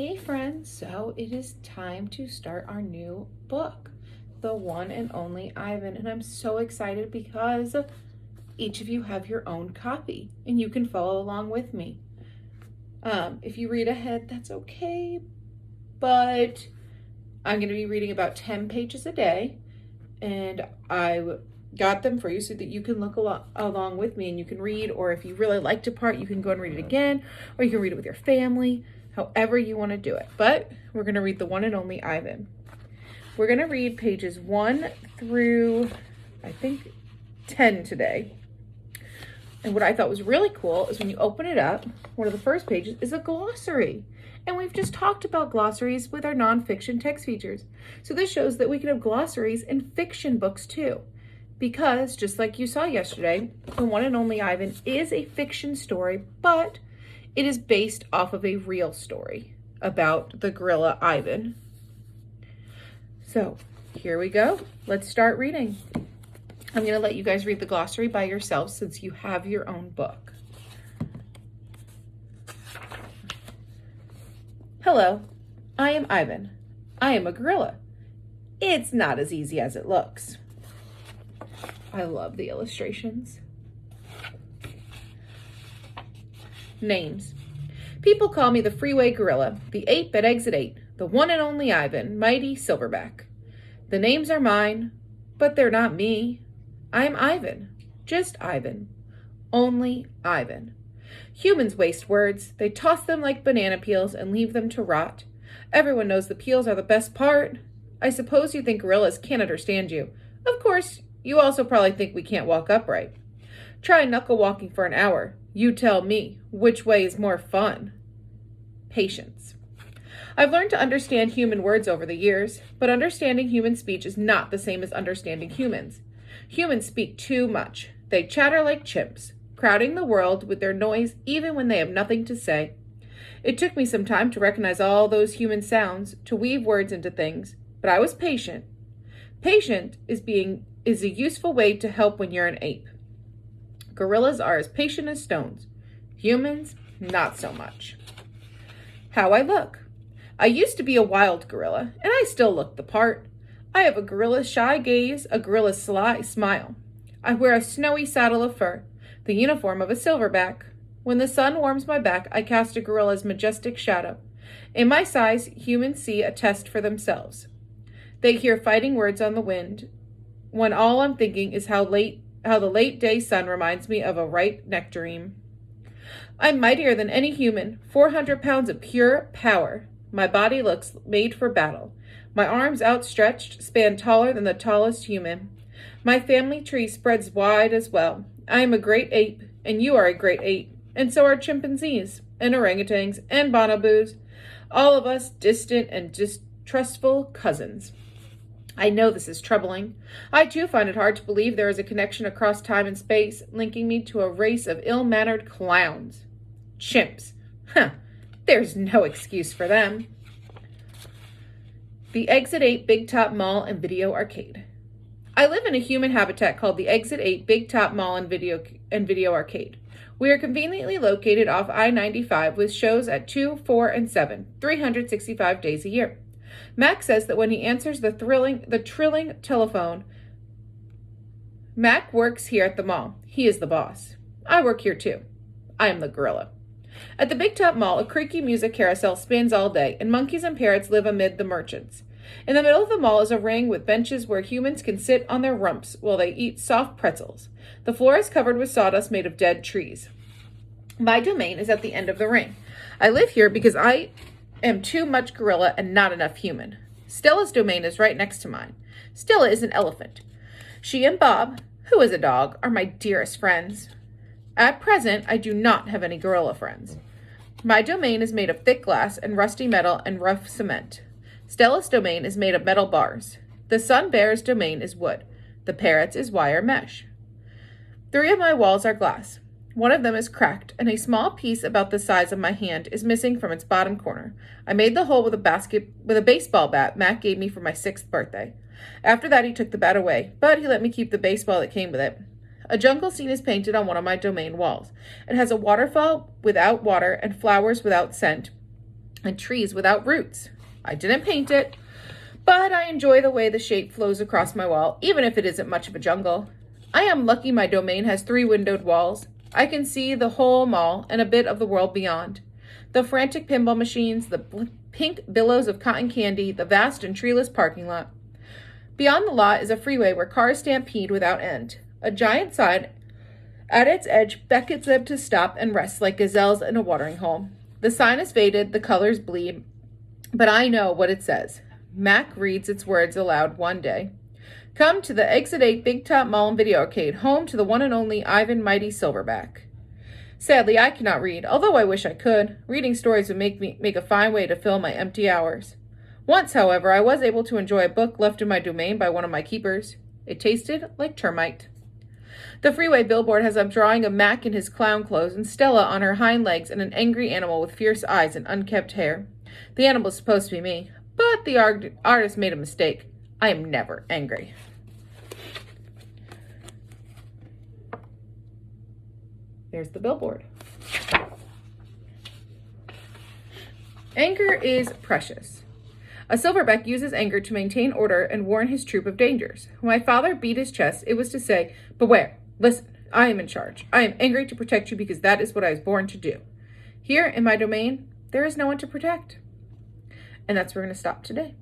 Hey friends, so it is time to start our new book, The One and Only Ivan, and I'm so excited because each of you have your own copy and you can follow along with me. If you read ahead, that's okay, but I'm going to be reading about 10 pages a day, and I got them for you so that you can look along with me and you can read, or if you really liked a part, you can go and read it again, or you can read it with your family. However you want to do it. But we're going to read The One and Only Ivan. We're going to read pages 1 through, I think, 10 today. And what I thought was really cool is when you open it up, one of the first pages is a glossary. And we've just talked about glossaries with our nonfiction text features. So this shows that we can have glossaries in fiction books too. Because, just like you saw yesterday, The One and Only Ivan is a fiction story, but it is based off of a real story about the gorilla Ivan. So here we go. Let's start reading. I'm going to let you guys read the glossary by yourselves since you have your own book. Hello, I am Ivan. I am a gorilla. It's not as easy as it looks. I love the illustrations. Names. People call me the freeway gorilla, the ape at exit 8, the one and only Ivan, mighty silverback. The names are mine, but they're not me. I'm Ivan, just Ivan, only Ivan. Humans waste words. They toss them like banana peels and leave them to rot. Everyone knows the peels are the best part. I suppose you think gorillas can't understand you. Of course, you also probably think we can't walk upright. Try knuckle walking for an hour. You tell me, which way is more fun? Patience. I've learned to understand human words over the years, but understanding human speech is not the same as understanding humans. Humans speak too much. They chatter like chimps, crowding the world with their noise even when they have nothing to say. It took me some time to recognize all those human sounds, to weave words into things, but I was patient. Patient is a useful way to help when you're an ape. Gorillas are as patient as stones. Humans, not so much. How I look. I used to be a wild gorilla, and I still look the part. I have a gorilla's shy gaze, a gorilla's sly smile. I wear a snowy saddle of fur, the uniform of a silverback. When the sun warms my back, I cast a gorilla's majestic shadow. In my size, humans see a test for themselves. They hear fighting words on the wind, when all I'm thinking is how the late day sun reminds me of a ripe nectarine. I'm mightier than any human, 400 pounds of pure power. My body looks made for battle. My arms outstretched span taller than the tallest human. My family tree spreads wide as well. I am a great ape, and you are a great ape, and so are chimpanzees, and orangutans, and bonobos, all of us distant and distrustful cousins. I know this is troubling. I too find it hard to believe there is a connection across time and space, linking me to a race of ill-mannered clowns. Chimps. Huh. There's no excuse for them. The Exit 8 Big Top Mall and Video Arcade. I live in a human habitat called the Exit 8 Big Top Mall and Video Arcade. We are conveniently located off I-95 with shows at 2, 4, and 7, 365 days a year. Mac says that when he answers the trilling telephone, Mac works here at the mall. He is the boss. I work here too. I am the gorilla. At the Big Top Mall, a creaky music carousel spins all day, and monkeys and parrots live amid the merchants. In the middle of the mall is a ring with benches where humans can sit on their rumps while they eat soft pretzels. The floor is covered with sawdust made of dead trees. My domain is at the end of the ring. I live here because I am too much gorilla and not enough human. Stella's domain is right next to mine. Stella is an elephant. She and Bob, who is a dog, are my dearest friends. At present, I do not have any gorilla friends. My domain is made of thick glass and rusty metal and rough cement. Stella's domain is made of metal bars. The sun bear's domain is wood. The parrot's is wire mesh. 3 of my walls are glass. One of them is cracked, and a small piece about the size of my hand is missing from its bottom corner. I made the hole with a baseball bat Mac gave me for my 6th birthday. After that, he took the bat away, but he let me keep the baseball that came with it. A jungle scene is painted on one of my domain walls. It has a waterfall without water and flowers without scent. and trees without roots. I didn't paint it, but I enjoy the way the shape flows across my wall, even if it isn't much of a jungle. I am lucky my domain has 3 windowed walls. I can see the whole mall and a bit of the world beyond. The frantic pinball machines, the pink billows of cotton candy, the vast and treeless parking lot. Beyond the lot is a freeway where cars stampede without end. A giant sign at its edge beckons them to stop and rest like gazelles in a watering hole. The sign is faded, the colors bleed, but I know what it says. Mac reads its words aloud one day. Come to the Exit 8 Big Top Mall and Video Arcade, home to the one and only Ivan Mighty Silverback. Sadly, I cannot read, although I wish I could. Reading stories would make a fine way to fill my empty hours. Once, however, I was able to enjoy a book left in my domain by one of my keepers. It tasted like termite. The freeway billboard has a drawing of Mac in his clown clothes and Stella on her hind legs and an angry animal with fierce eyes and unkempt hair. The animal is supposed to be me, but the artist made a mistake. I am never angry. There's the billboard. Anger is precious. A silverback uses anger to maintain order and warn his troop of dangers. When my father beat his chest, it was to say, beware, listen, I am in charge. I am angry to protect you because that is what I was born to do. Here in my domain, there is no one to protect. And that's where we're going to stop today.